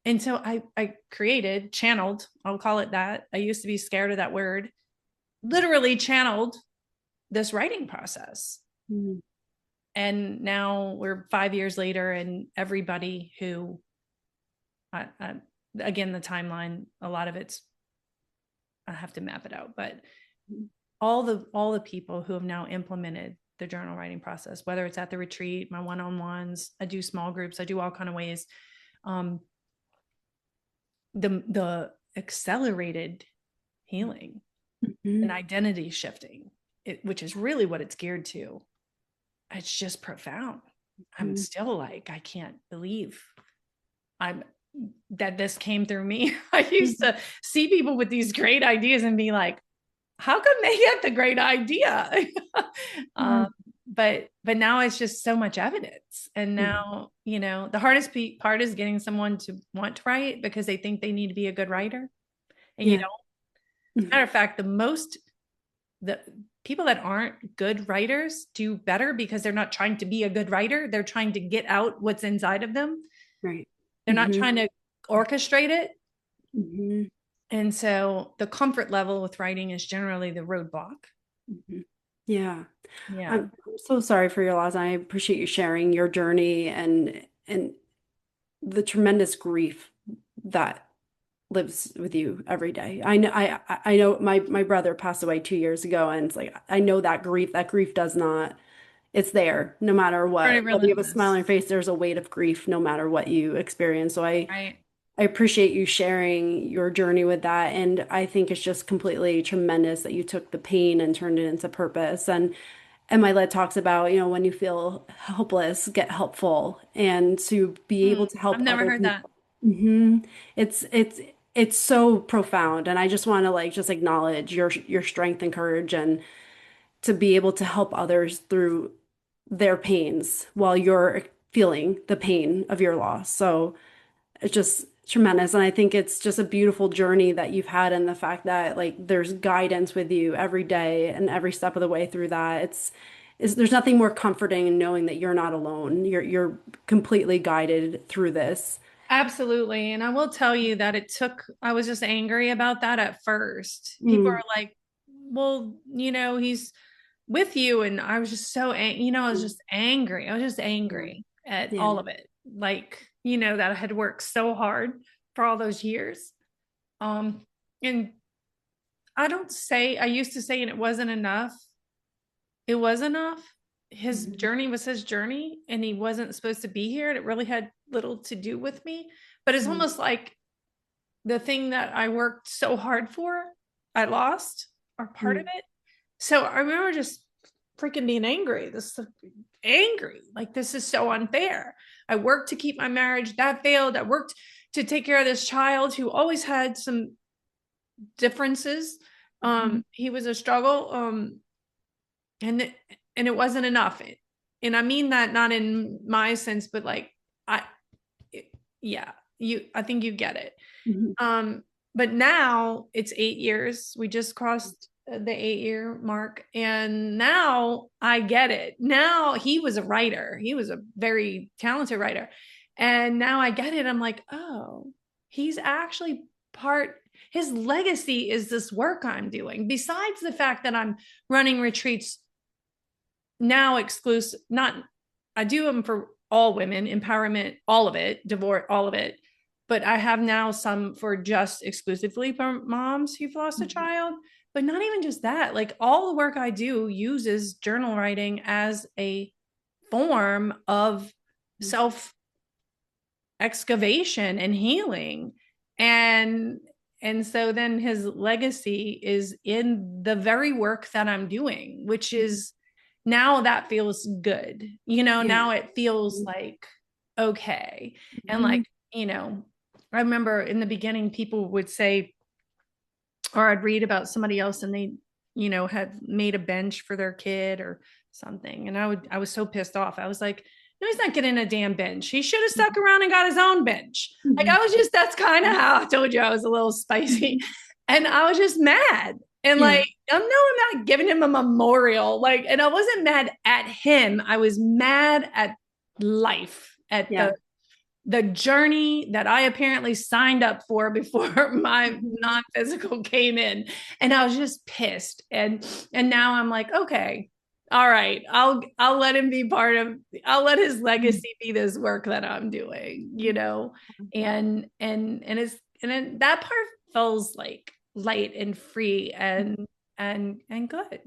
S1: And so I created, channeled, I'll call it that. I used to be scared of that word, literally channeled this writing process.
S2: Mm-hmm.
S1: And now we're 5 years later, and everybody who, again, the timeline, a lot of it's, I have to map it out, but all the people who have now implemented the journal writing process, whether it's at the retreat, my one-on-ones, I do small groups, I do all kind of ways. The accelerated healing and identity shifting, which is really what it's geared to. It's just profound. I'm still like, I can't believe that this came through me. I used to see people with these great ideas and be like, how come they get the great idea? But now it's just so much evidence. And now, the hardest part is getting someone to want to write because they think they need to be a good writer. And you don't. As a matter of fact, the people that aren't good writers do better because they're not trying to be a good writer. They're trying to get out what's inside of them.
S2: Right.
S1: They're not trying to orchestrate it. And so the comfort level with writing is generally the roadblock.
S2: Yeah.
S1: Yeah.
S2: I'm so sorry for your loss. I appreciate you sharing your journey and the tremendous grief that lives with you every day. I know my brother passed away 2 years ago, and it's like I know that grief does not, it's there no matter what. Whether you have a smile on your face, there's a weight of grief no matter what you experience. So I appreciate you sharing your journey with that. And I think it's just completely tremendous that you took the pain and turned it into purpose. And my lead talks about, when you feel helpless, get helpful. And to be able to help
S1: I've never
S2: other
S1: heard that.
S2: people. It's so profound. And I just want to just acknowledge your strength and courage, and to be able to help others through their pains while you're feeling the pain of your loss. So it's just tremendous. And I think it's just a beautiful journey that you've had, and the fact that there's guidance with you every day and every step of the way through that. There's nothing more comforting in knowing that you're not alone. You're completely guided through this.
S1: Absolutely. And I will tell you that I was just angry about that at first. People are like, well, he's with you. And I was just I was just angry. I was just angry at all of it. That I had worked so hard for all those years. And I used to say, and it wasn't enough. It was enough. His journey was his journey, and he wasn't supposed to be here. And it really had little to do with me. But it's almost like the thing that I worked so hard for, I lost, or part of it. So I remember just freaking being angry. This is so unfair. I worked to keep my marriage, that failed. I worked to take care of this child who always had some differences. He was a struggle. And it wasn't enough. And I mean that not in my sense, but I think you get it. But now it's 8 years. We just crossed the 8-year mark, and now I get it. Now he was a writer. He was a very talented writer. And now I get it. I'm like, oh, he's actually his legacy is this work I'm doing. Besides the fact that I'm running retreats now exclusive, I do them for all women, empowerment, all of it, divorce, all of it. But I have now some for just exclusively for moms who've lost a child. But not even just that, all the work I do uses journal writing as a form of self excavation and healing. And so then his legacy is in the very work that I'm doing, which is, now that feels good. Now it feels like, okay. And I remember in the beginning, people would say, or I'd read about somebody else and they, had made a bench for their kid or something. And I was so pissed off. I was like, no, he's not getting a damn bench. He should have stuck around and got his own bench. That's kind of how I told you I was a little spicy. And I was just mad. And I'm not giving him a memorial. And I wasn't mad at him. I was mad at life, at the journey that I apparently signed up for before my
S2: Mhm.
S1: non-physical came in. And I was just pissed. And now I'm like, okay, all right, I'll let him be part of, I'll let his legacy be this work that I'm doing, you know? And then that part feels like light and free and good.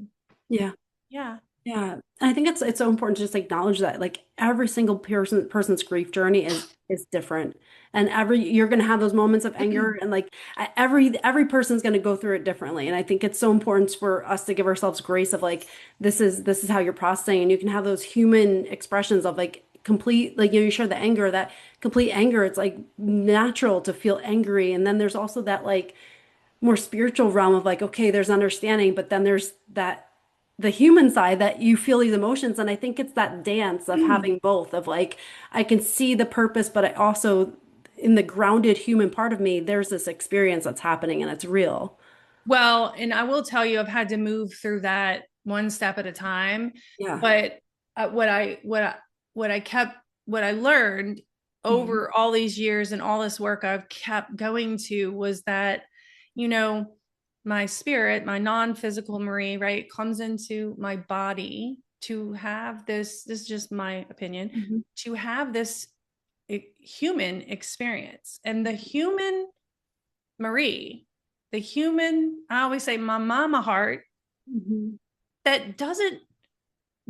S2: Yeah.
S1: Yeah.
S2: Yeah. And I think it's so important to just acknowledge that like every single person's grief journey is different. And you're gonna have those moments of anger and like every person's gonna go through it differently. And I think it's so important for us to give ourselves grace of like this is how you're processing, and you can have those human expressions of like complete, like you share the anger, that complete anger. It's like natural to feel angry. And then there's also that like more spiritual realm of like, okay, there's understanding, but then there's that the human side that you feel these emotions. And I think it's that dance of having both of like, I can see the purpose, but I also, in the grounded human part of me, there's this experience that's happening and it's real.
S1: Well, and I will tell you, I've had to move through that one step at a time.
S2: Yeah.
S1: But what I kept, what I learned
S2: Mhm.
S1: over all these years and all this work I've kept going to was that, you know, my spirit, my non-physical Marie, right, comes into my body to have this. This is just my opinion,
S2: Mhm.
S1: to have this human experience, and the human Marie, the human, I always say my mama heart
S2: Mhm.
S1: that doesn't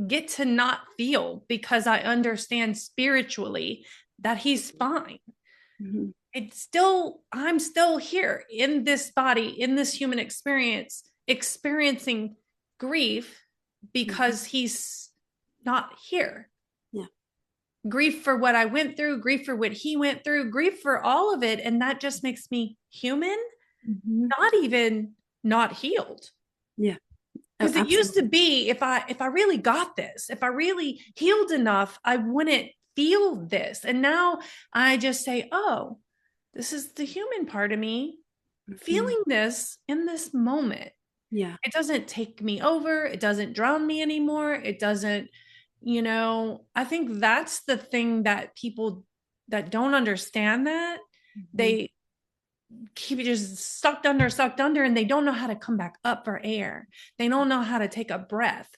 S1: get to not feel because I understand spiritually that he's fine.
S2: Mhm.
S1: It's still, I'm still here in this body, in this human experience, experiencing grief
S2: Mhm.
S1: because he's not here.
S2: Yeah.
S1: Grief for what I went through, grief for what he went through, grief for all of it. And that just makes me human,
S2: Mhm.
S1: not even not healed.
S2: Yeah. Oh,
S1: Because it used to
S2: absolutely.
S1: be, if I really got this, if I really healed enough, I wouldn't feel this. And now I just say, oh, this is the human part of me
S2: Mhm.
S1: feeling this in this moment.
S2: Yeah.
S1: It doesn't take me over, it doesn't drown me anymore, it doesn't, I think that's the thing that people that don't understand that,
S2: Mhm.
S1: they keep it just sucked under, and they don't know how to come back up for air. They don't know how to take a breath.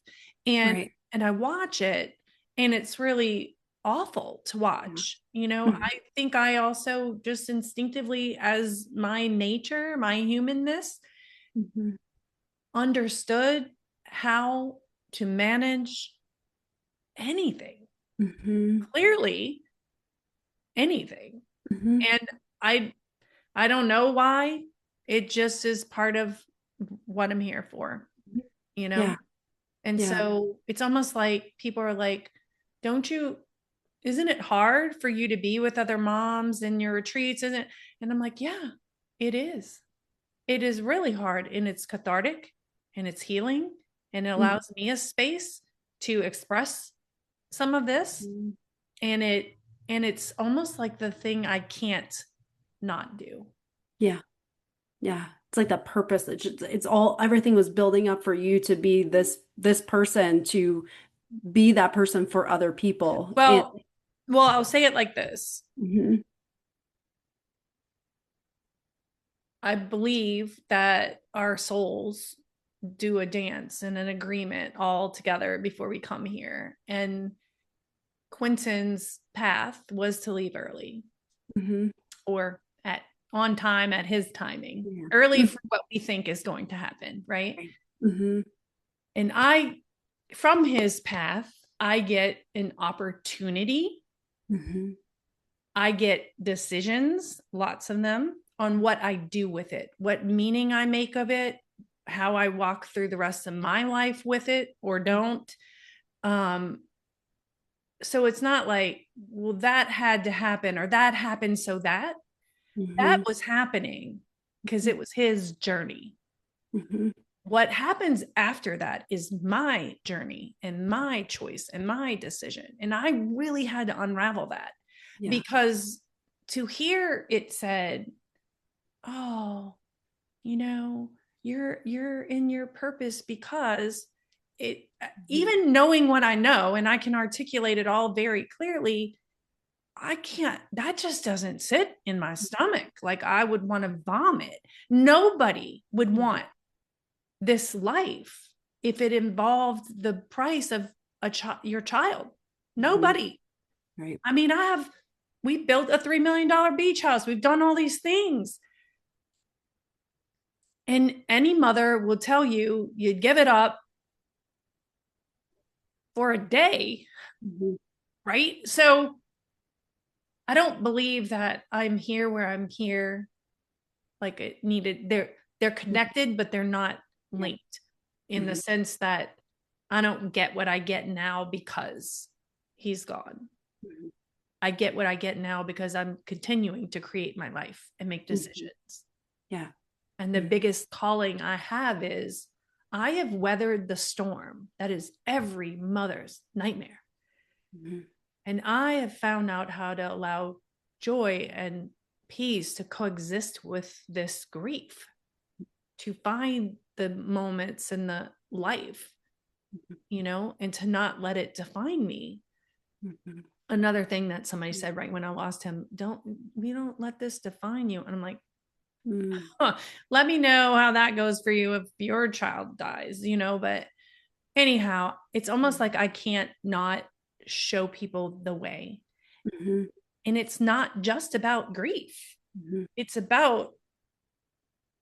S1: And
S2: Right.
S1: and I watch it, and it's really awful to
S2: Yeah.
S1: watch.
S2: Mhm.
S1: I think I also just instinctively, as my nature, my humanness,
S2: Mhm.
S1: understood how to manage anything.
S2: Mhm.
S1: Clearly, anything.
S2: Mhm.
S1: And I I don't know why. It just is part of what I'm here for, you know?
S2: Yeah.
S1: And
S2: Yeah.
S1: so it's almost like people are like, don't you, isn't it hard for you to be with other moms in your retreats? Isn't it? And I'm like, yeah, it is. It is really hard, and it's cathartic and it's healing, and it
S2: Mhm.
S1: allows me a space to express some of this. And it's almost like the thing I can't not do.
S2: Yeah. Yeah. It's like that purpose. It's all, everything was building up for you to be this person, to be that person for other people. And
S1: Well, I'll say it like this.
S2: Mhm.
S1: I believe that our souls do a dance and an agreement all together before we come here. And Quentin's path was to leave early,
S2: Mhm.
S1: or at on time, at his timing,
S2: Yeah.
S1: early
S2: Mhm.
S1: for what we think is going to happen, right?
S2: Right. Mhm.
S1: And from his path, I get an opportunity.
S2: Mhm.
S1: I get decisions, lots of them, on what I do with it, what meaning I make of it, how I walk through the rest of my life with it or don't. Um, so it's not like, well, that had to happen or that happened. So that
S2: Mhm.
S1: was happening because it was his journey.
S2: Mhm.
S1: What happens after that is my journey and my choice and my decision. And I really had to unravel that,
S2: Yeah.
S1: because to hear it said, oh, you know, you're in your purpose because it,
S2: Mhm.
S1: even knowing what I know, and I can articulate it all very clearly, I can't, that just doesn't sit in my stomach. Like I would want to vomit. Nobody would want this life if it involved the price of your child. Nobody.
S2: Right.
S1: I mean, we built a $3 million beach house. We've done all these things. And any mother will tell you, you'd give it up for a day. Right. So I don't believe that I'm here where I'm here. Like it needed, they're connected, but they're not linked in the sense that I don't get what I get now because he's gone. I get what I get now because I'm continuing to create my life and make decisions.
S2: Yeah.
S1: And the biggest calling I have is I have weathered the storm that is every mother's nightmare. And I have found out how to allow joy and peace to coexist with this grief, to find the moments in the life, and to not let it define me. Another thing that somebody said right when I lost him, we don't let this define you. And I'm like, let me know how that goes for you if your child dies, but anyhow, it's almost like I can't not show people the way. And it's not just about grief. It's about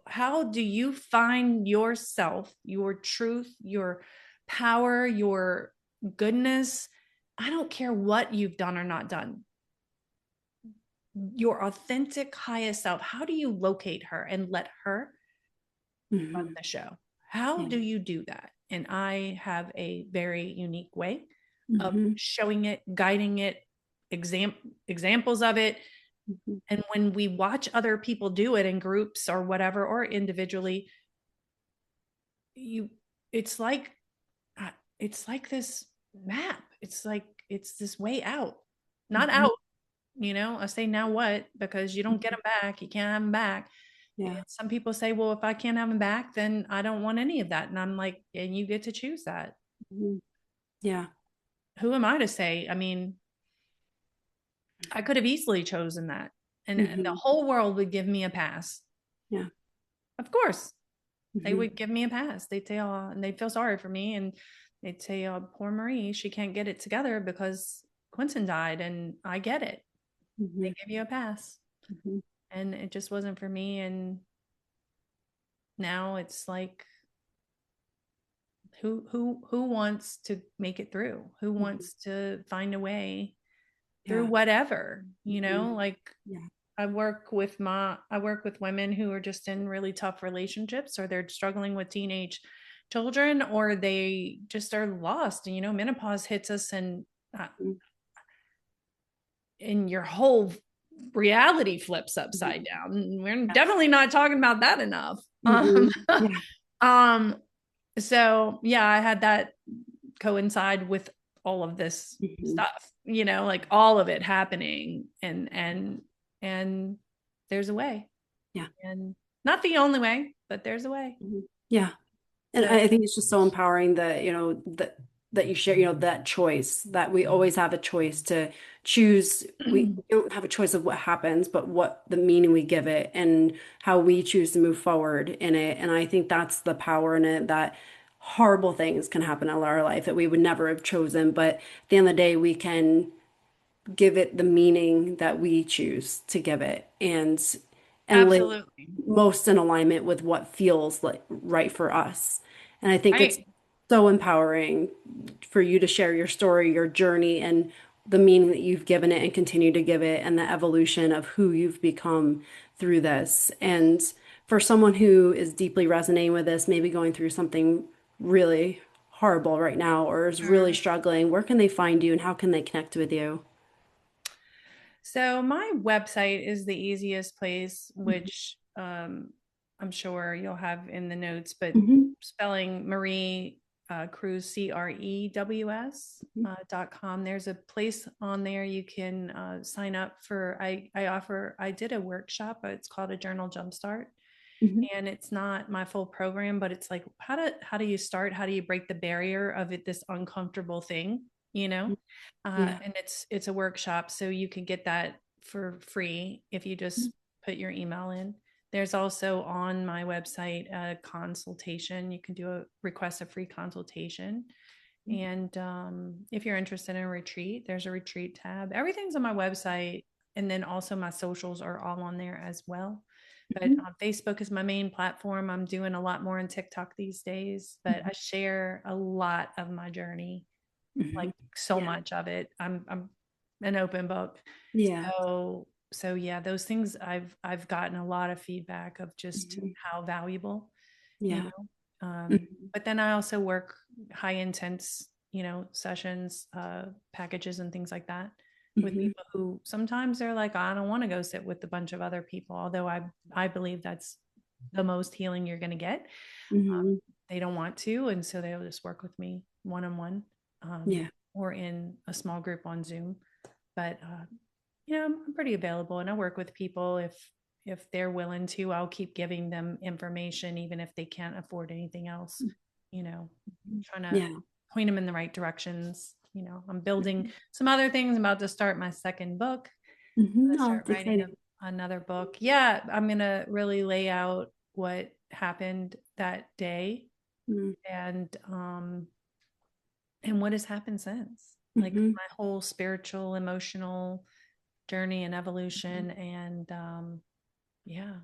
S1: how do you find yourself, your truth, your power, your goodness. I don't care what you've done or not done. Your authentic highest self. How do you locate her and let her run the show? How do you do that? And I have a very unique way of showing it, guiding it, examples of it. And when we watch other people do it in groups or whatever, or individually, it's like this map. It's like, it's this way out, not out, I say, now what? Because you don't get them back. You can't have them back. Yeah. And some people say, well, if I can't have them back, then I don't want any of that. And I'm like, and you get to choose that.
S2: Yeah.
S1: Who am I to say? I mean, I could have easily chosen that. And the whole world would give me a pass.
S2: Yeah.
S1: Of course. They would give me a pass. They'd say, oh, and they'd feel sorry for me. And they'd say, oh, poor Marie, she can't get it together because Quentin died. And I get it. They give you a pass. And it just wasn't for me. And now it's like, who wants to make it through? Who wants to find a way through whatever, like I work with women who are just in really tough relationships, or they're struggling with teenage children, or they just are lost. And menopause hits us, and your whole reality flips upside down. We're definitely not talking about that enough. So yeah, I had that coincide with all of this stuff, like all of it happening, and there's a way.
S2: Yeah.
S1: And not the only way, but there's a way.
S2: Yeah. And I think it's just so empowering that, that you share, that choice, that we always have a choice to choose. We don't have a choice of what happens, but what the meaning we give it and how we choose to move forward in it. And I think that's the power in it, that horrible things can happen in our life that we would never have chosen. But at the end of the day, we can give it the meaning that we choose to give it, and live most in alignment with what feels like right for us. And I think it's so empowering for you to share your story, your journey, and the meaning that you've given it and continue to give it, and the evolution of who you've become through this. And for someone who is deeply resonating with this, maybe going through something really horrible right now, or is really struggling, where can they find you and how can they connect with you?
S1: So my website is the easiest place, which I'm sure you'll have in the notes, but spelling Marie Crews, CREWS.com. There's a place on there you can sign up for. I did a workshop, it's called a Journal Jumpstart. And it's not my full program, but it's like, how do you start? How do you break the barrier of this uncomfortable thing? you know,
S2: Yeah.
S1: and it's a workshop, so you can get that for free if you just put your email in. There's also on my website a consultation. You can do a request a free consultation. And if you're interested in a retreat, there's a retreat tab. Everything's on my website. And then also my socials are all on there as well. But
S2: Mhm.
S1: Facebook is my main platform. I'm doing a lot more on TikTok these days, but I
S2: Mhm.
S1: share a lot of my journey, like
S2: Mhm.
S1: so
S2: Yeah.
S1: much of it. I'm an open book.
S2: Yeah.
S1: So yeah, those things I've gotten a lot of feedback of just
S2: Mhm.
S1: how valuable, you
S2: Yeah.
S1: know.
S2: Mhm.
S1: But then I also work high intense, sessions, packages and things like that with
S2: Mhm.
S1: people who sometimes they're like, I don't want to go sit with a bunch of other people, although I believe that's the most healing you're going to get.
S2: Mhm.
S1: They don't want to, and so they'll just work with me one on one,
S2: Yeah.
S1: or in a small group on Zoom. But I'm pretty available, and I work with people if they're willing to. I'll keep giving them information, even if they can't afford anything else. You know, trying to
S2: Yeah.
S1: point them in the right directions. I'm building some other things. I'm about to start my second book. I'm
S2: Mhm.
S1: gonna
S2: Oh,
S1: start
S2: it's
S1: writing
S2: exciting.
S1: another book. Yeah, I'm gonna really lay out what happened that day,
S2: Mm.
S1: and what has happened since. Like
S2: Mhm.
S1: my whole spiritual, emotional journey and evolution, and yeah.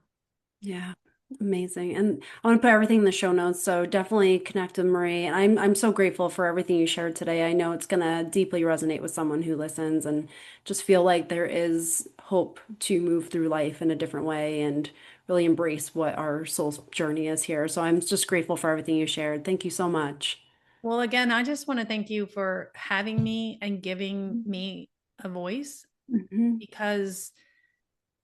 S2: Yeah. Amazing. And I want to put everything in the show notes. So definitely connect with Marie. And I'm so grateful for everything you shared today. I know it's gonna deeply resonate with someone who listens and just feel like there is hope to move through life in a different way and really embrace what our soul's journey is here. So I'm just grateful for everything you shared. Thank you so much.
S1: Well, again, I just want to thank you for having me and giving me a voice,
S2: Mhm.
S1: because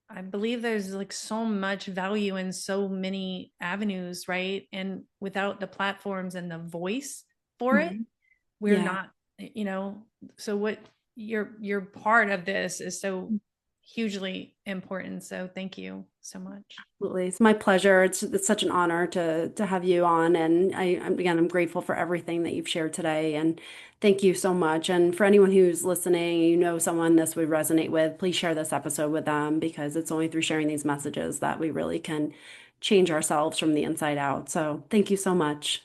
S1: I believe there's like so much value in so many avenues, right? And without the platforms and the voice for it,
S2: Mhm.
S1: we're
S2: Yeah.
S1: not, you know, so what you're part of this is so hugely important. So thank you so much.
S2: Absolutely. It's my pleasure. It's such an honor to have you on. And I'm grateful for everything that you've shared today. And thank you so much. And for anyone who's listening, someone this would resonate with, please share this episode with them because it's only through sharing these messages that we really can change ourselves from the inside out. So thank you so much.